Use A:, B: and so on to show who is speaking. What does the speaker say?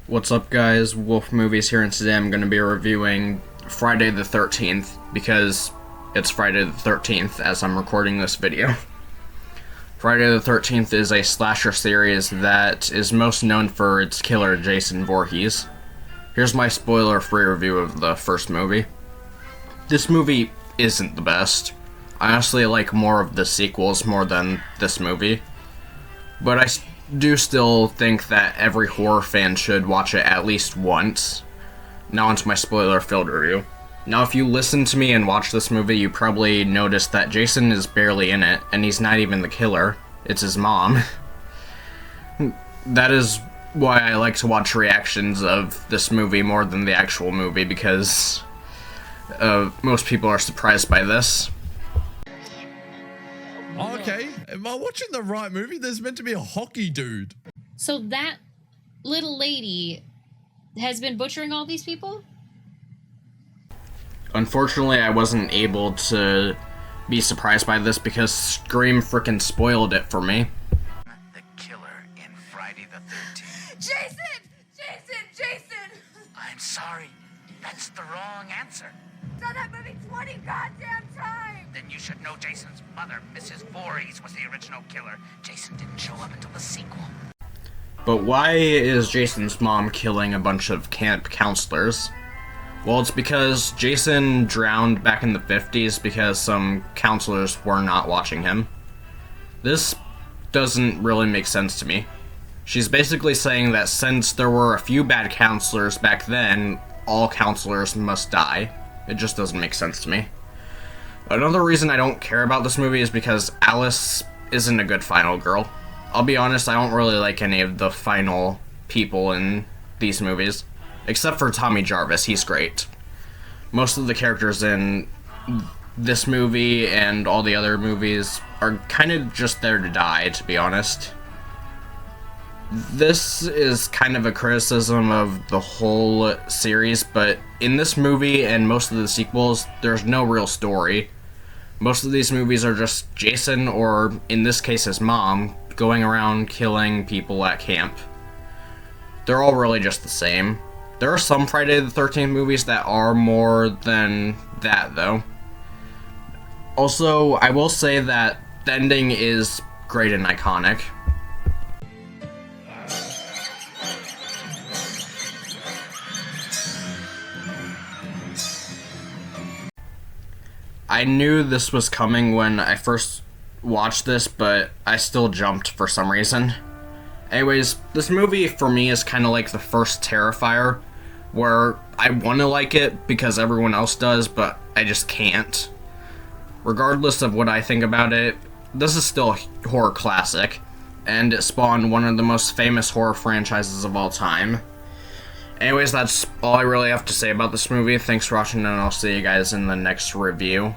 A: What's up, guys? Wolf Movies here, and today I'm going to be reviewing Friday the 13th because it's Friday the 13th as I'm recording this video. Friday the 13th is a slasher series that is most known for its killer, Jason Voorhees. Here's my spoiler-free review of the first movie. This movie isn't the best. I honestly like more of the sequels more than this movie, but I do still think that every horror fan should watch it at least once. Now onto my spoiler-filled review. Now if you listen to me and watch this movie, you probably noticed that Jason is barely in it, and he's not even the killer. It's his mom. That is why I like to watch reactions of this movie more than the actual movie, because most people are surprised by this.
B: Okay, am I watching the right movie? There's meant to be a hockey dude.
C: So that little lady has been butchering all these people?
A: Unfortunately, I wasn't able to be surprised by this because Scream frickin' spoiled it for me.
D: The killer in Friday the 13th.
E: Jason! Jason! Jason!
D: I'm sorry. That's the wrong answer.
E: Saw that movie 20 goddamn times!
D: Then you should know Jason's mother, Mrs. Voorhees, was the original killer. Jason didn't show up until the sequel.
A: But why is Jason's mom killing a bunch of camp counselors? Well, it's because Jason drowned back in the 50s because some counselors were not watching him. This doesn't really make sense to me. She's basically saying that since there were a few bad counselors back then, all counselors must die. It just doesn't make sense to me. Another reason I don't care about this movie is because Alice isn't a good final girl. I'll be honest, I don't really like any of the final people in these movies. Except for Tommy Jarvis, he's great. Most of the characters in this movie and all the other movies are kind of just there to die, to be honest. This is kind of a criticism of the whole series, but in this movie and most of the sequels, there's no real story. Most of these movies are just Jason, or in this case his mom, going around killing people at camp. They're all really just the same. There are some Friday the 13th movies that are more than that, though. Also, I will say that the ending is great and iconic. I knew this was coming when I first watched this, but I still jumped for some reason. Anyways, this movie for me is kind of like the first Terrifier, where I want to like it because everyone else does, but I just can't. Regardless of what I think about it, this is still a horror classic, and it spawned one of the most famous horror franchises of all time. Anyways, that's all I really have to say about this movie. Thanks for watching, and I'll see you guys in the next review.